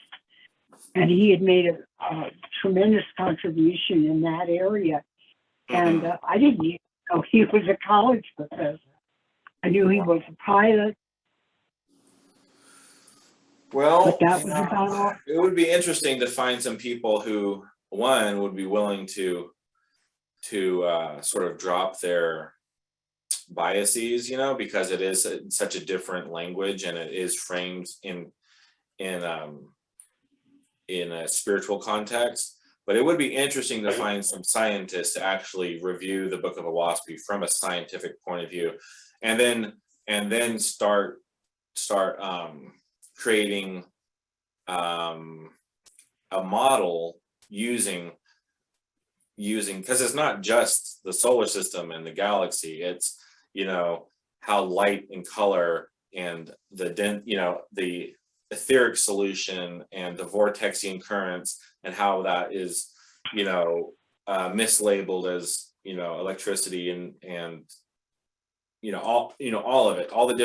and he had made a tremendous contribution in that area. And I didn't even know he was a college professor. I knew he was a pilot. Well, but that was about all. It would be interesting to find some people who, one, would be willing to sort of drop their biases, because it is such a different language, and it is framed in a spiritual context. But it would be interesting to find some scientists to actually review the Book of Oahspe from a scientific point of view, and then start creating a model using because it's not just the solar system and the galaxy, it's how light and color and the etheric solution and the vortexian currents, and how that is mislabeled as electricity and all of it, all the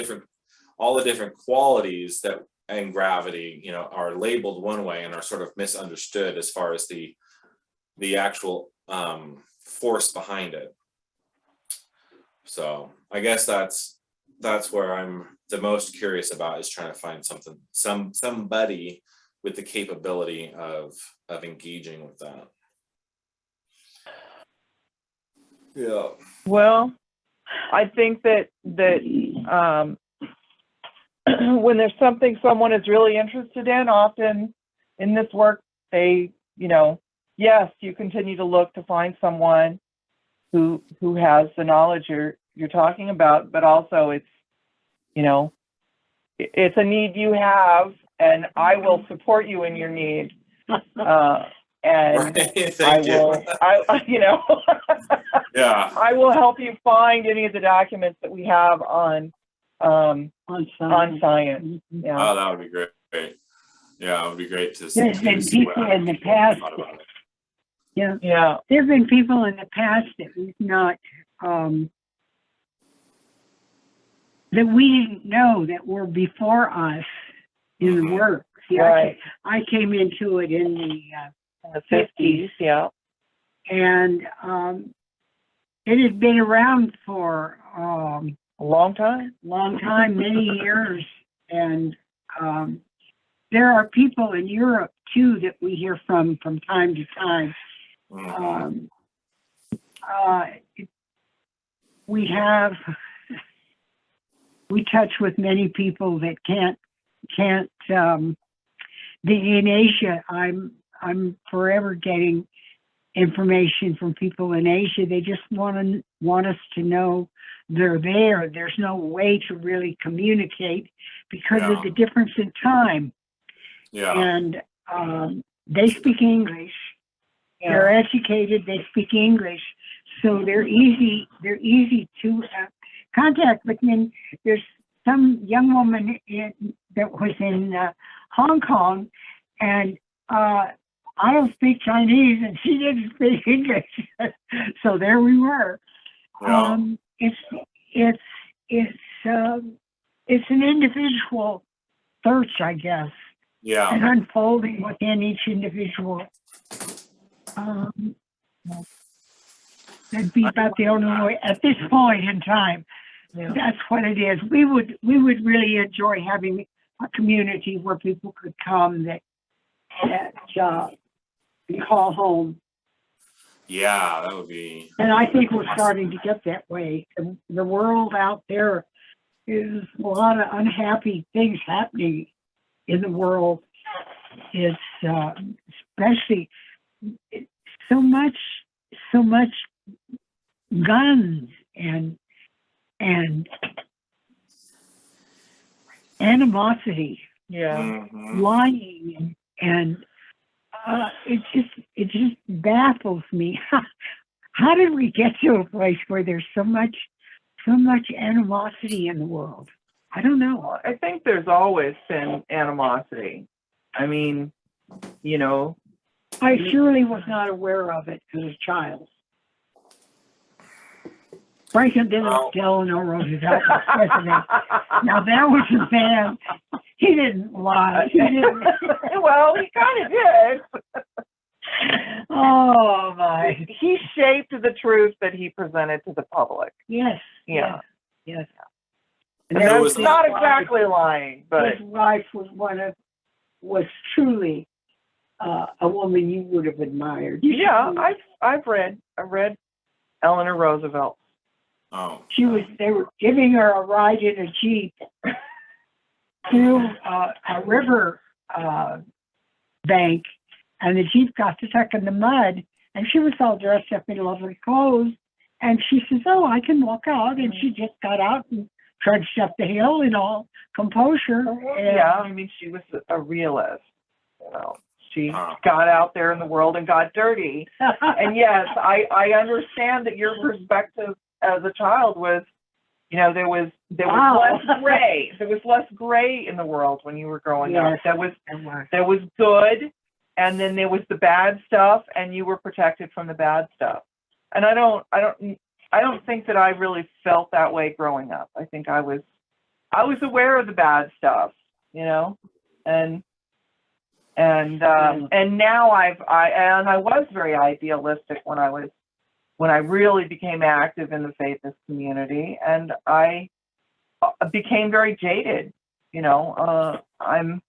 different qualities that and gravity are labeled one way and are sort of misunderstood as far as the actual force behind it. So I guess that's where I'm the most curious about, is trying to find somebody with the capability of engaging with that. Yeah. Well, I think that when there's something someone is really interested in, often in this work, they, yes, you continue to look to find someone who has the knowledge you're talking about, but also it's a need you have, and I will support you in your need. And right. I will, Yeah. I will help you find any of the documents that we have on science. Yeah. Oh, that would be great. Yeah, it would be great to There's been people in the past. Yeah. There have been people in the past that we've not, that we didn't know that were before us in the work. See, right. I came into it in the 50s, yeah. And it had been around for a long time, many years. And there are people in Europe too that we hear from time to time. We touch with many people that can't. In Asia, I'm forever getting information from people in Asia. They just want us to know they're there. There's no way to really communicate because of the difference in time. Yeah. And they speak English. Yeah. They're educated. They speak English, so they're easy to contact. But then there's some young woman that was in Hong Kong, and I don't speak Chinese, and she didn't speak English. So there we were. Yeah. it's it's an individual search, I guess, Yeah. and unfolding within each individual. That'd be about the only way at this point in time. Yeah. That's what it is. We would really enjoy having a community where people could come that we call home. Yeah, that would be. And I think we're starting to get that way. The world out there is a lot of unhappy things happening in the world. It's especially so much guns and animosity, Yeah. Mhm. lying, and it just baffles me. How did we get to a place where there's so much animosity in the world? I don't know. I think there's always been animosity. I mean, you know, I surely was not aware of it as a child. Franklin Delano Roosevelt was president. Now that was a man. He didn't lie. He didn't. Well, he kind of did. Oh my. He shaped the truth that he presented to the public. Yes. Yeah. Yes. And There that's was not his exactly lying, but his wife was truly a woman you would have admired. yeah, I read Eleanor Roosevelt. Oh. They were giving her a ride in a Jeep through a river bank, and the Jeep got stuck in the mud, and she was all dressed up in lovely clothes, and she says, "Oh, I can walk out," and she just got out and trudged up the hill in all composure. Yeah, I mean, she was a realist. You know, she Huh. got out there in the world and got dirty. And yes, I understand that your perspective as a child was, you know, there was Wow. less gray. There was less gray in the world when you were growing up. Yes. There was good, and then there was the bad stuff, and you were protected from the bad stuff. And I don't think that I really felt that way growing up. I think I was aware of the bad stuff, you know, and now I was very idealistic when I really became active in the Faithist community, and I became very jaded. You know, I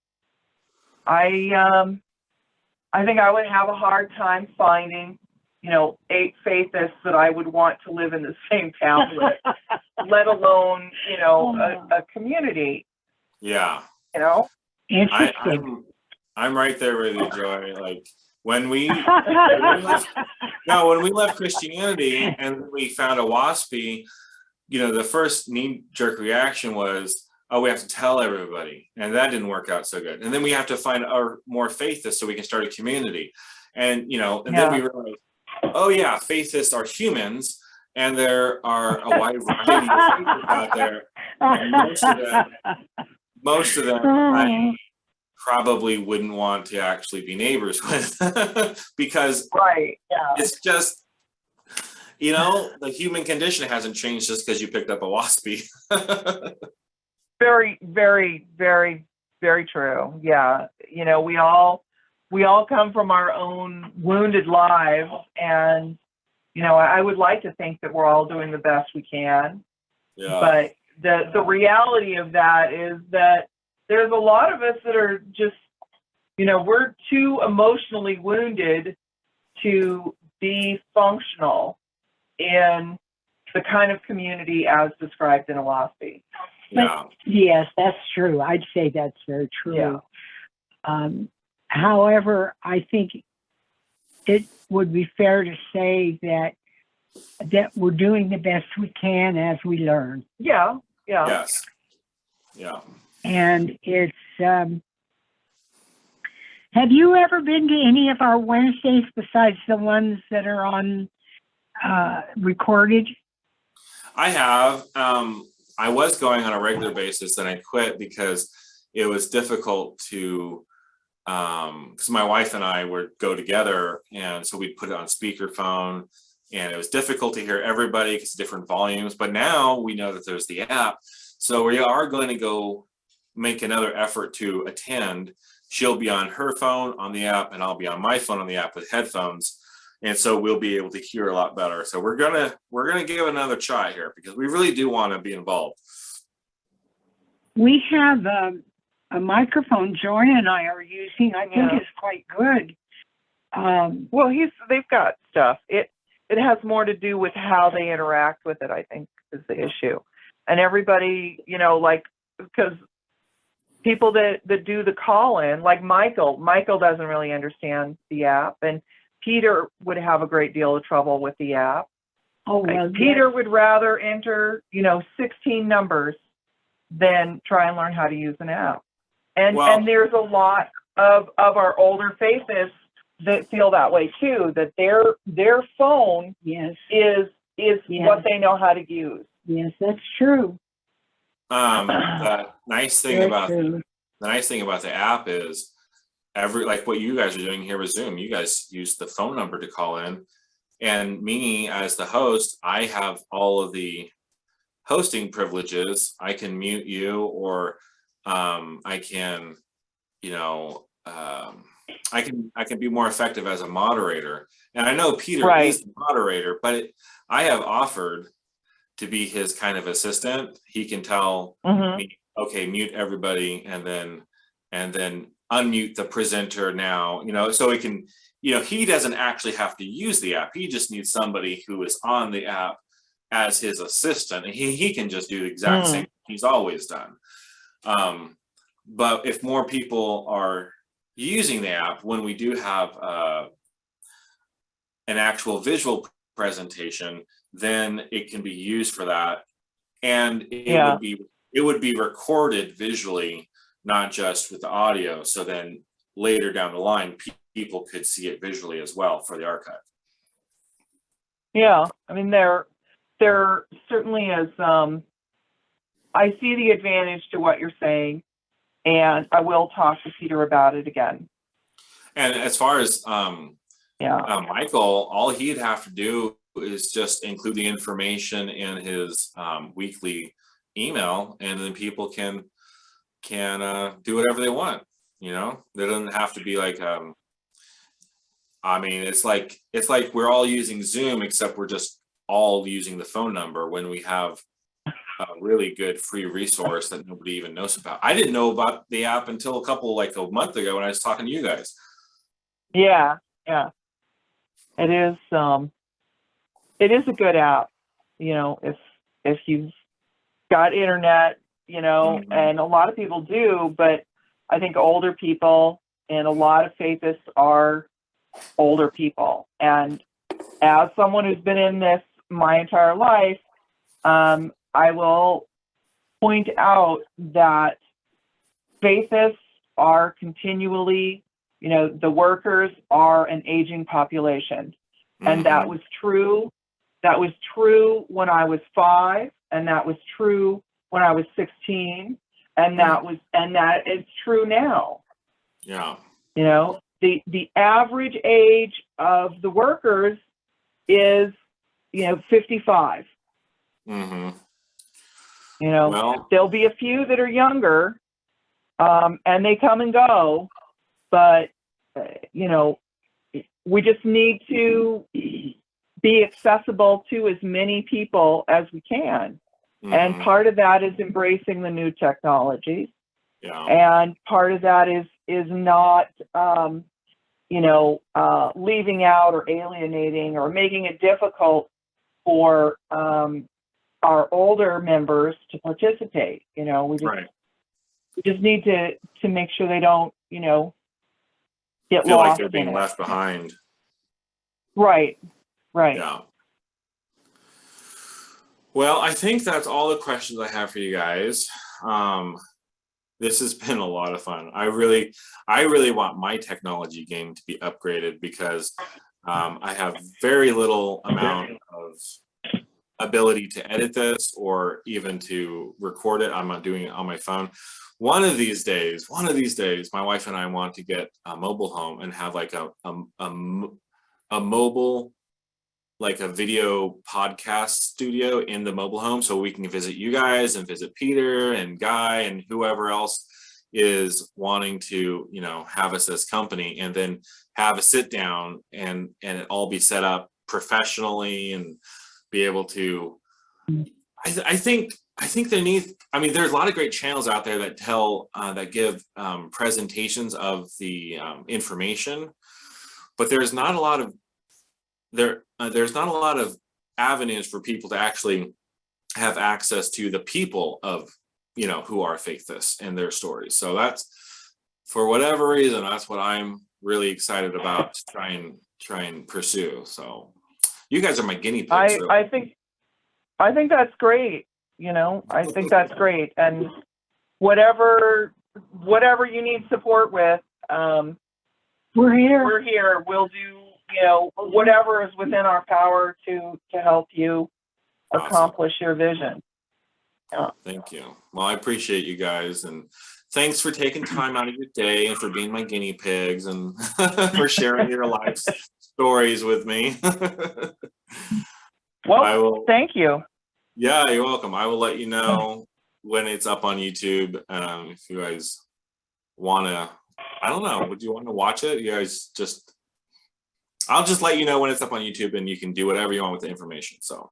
think I would have a hard time finding, you know, 8 Faithists that I would want to live in the same town with, let alone, you know, a community. Yeah. You know. Interesting. I'm right there with you, Joy. Like when we left Christianity and we found a WASPy, you know, the first knee-jerk reaction was, oh, we have to tell everybody, and that didn't work out so good. And then we have to find our more Faithists so we can start a community. And you know, and then we realized, oh yeah, Faithists are humans, and there are a wide variety of Faithists out there. And most of them I probably wouldn't want to actually be neighbors with because it's just, you know, the human condition hasn't changed just because you picked up a WASPy. Very, very, very, very true. Yeah, you know, we all come from our own wounded lives, and you know, I would like to think that we're all doing the best we can. Yeah. But the reality of that is that there's a lot of us that are just, you know, we're too emotionally wounded to be functional in the kind of community as described in a WASPy. Yeah. Yes, that's true. I'd say that's very true. Yeah. However, I think it would be fair to say that we're doing the best we can as we learn. Yeah. Yeah. Yes. Yeah. And it's, have you ever been to any of our Wednesdays besides the ones that are on recorded? I have. I was going on a regular basis, then I quit because it was difficult to, because my wife and I would go together, and so we'd put it on speakerphone and it was difficult to hear everybody because different volumes. But now we know that there's the app, so we are going to go make another effort to attend. She'll be on her phone on the app, and I'll be on my phone on the app with headphones, and so we'll be able to hear a lot better. So we're gonna give it another try here, because we really do want to be involved. We have a microphone Joy and I are using. I think it's quite good. Well, they've got stuff. It has more to do with how they interact with it, I think, is the issue. And everybody, like, because people that do the call-in, like Michael doesn't really understand the app, and Peter would have a great deal of trouble with the app. Oh, well, Peter would rather enter, 16 numbers than try and learn how to use an app. And there's a lot of our older Faithists that feel that way too, that their phone is what they know how to use. Yes, that's true. The nice thing about the app is like what you guys are doing here with Zoom, you guys use the phone number to call in, and me as the host, I have all of the hosting privileges. I can mute you, or I can, I can be more effective as a moderator. And I know Peter is the moderator, but I have offered to be his kind of assistant. He can tell me, okay, mute everybody, and then unmute the presenter now, so it can, he doesn't actually have to use the app. He just needs somebody who is on the app as his assistant, and he can just do the exact same thing he's always done. But if more people are using the app, when we do have an actual visual presentation, then it can be used for that, and it would be recorded visually, not just with the audio. So then later down the line, people could see it visually as well for the archive. Yeah, I mean, there certainly is. I see the advantage to what you're saying, and I will talk to Peter about it again. And as far as Michael, all he'd have to do is just include the information in his weekly email, and then people can do whatever they want. There doesn't have to be like I mean, it's like we're all using Zoom, except we're just all using the phone number, when we have a really good free resource that nobody even knows about. I didn't know about the app until a month ago when I was talking to you guys. Yeah. It is a good app, if you've got internet, and a lot of people do, but I think older people, and a lot of Faithists are older people. And as someone who's been in this my entire life, I will point out that Faithists are continually, the workers are an aging population. And that was true. That was true when I was 5, and that was true when I was 16, and that is true now. Yeah. The average age of the workers is 55. There'll be a few that are younger, and they come and go, but we just need to be accessible to as many people as we can. And part of that is embracing the new technologies. And part of that is not, leaving out or alienating or making it difficult for our older members to participate. We just need to make sure they don't, get feel lost like they're being left behind. Right. Yeah. Well, I think that's all the questions I have for you guys. This has been a lot of fun. I really want my technology game to be upgraded, because I have very little amount of ability to edit this, or even to record it. I'm not doing it on my phone. One of these days, my wife and I want to get a mobile home and have like a mobile like a video podcast studio in the mobile home, so we can visit you guys and visit Peter and Guy and whoever else is wanting to, you know, have us as company, and then have a sit down and it all be set up professionally and be able to, I think there needs, I mean, there's a lot of great channels out there that tell that give presentations of the information, but there's not a lot of there's not a lot of avenues for people to actually have access to the people of, you know, who are Faithists and their stories. So that's, for whatever reason, that's what I'm really excited about to try and pursue. So you guys are my guinea pigs. Really. I think that's great. You know, I think that's great. And whatever you need support with, We're here. we're here. We'll do, you know, whatever is within our power to help you Awesome. accomplish your vision. Thank you. Well, I appreciate you guys, and thanks for taking time out of your day and for being my guinea pigs and for sharing your life stories with me. Well, thank you. Yeah, you're welcome. I will let you know when it's up on YouTube. If you guys want to, I don't know, would you want to watch it? You guys just, I'll just let you know when it's up on YouTube, and you can do whatever you want with the information. So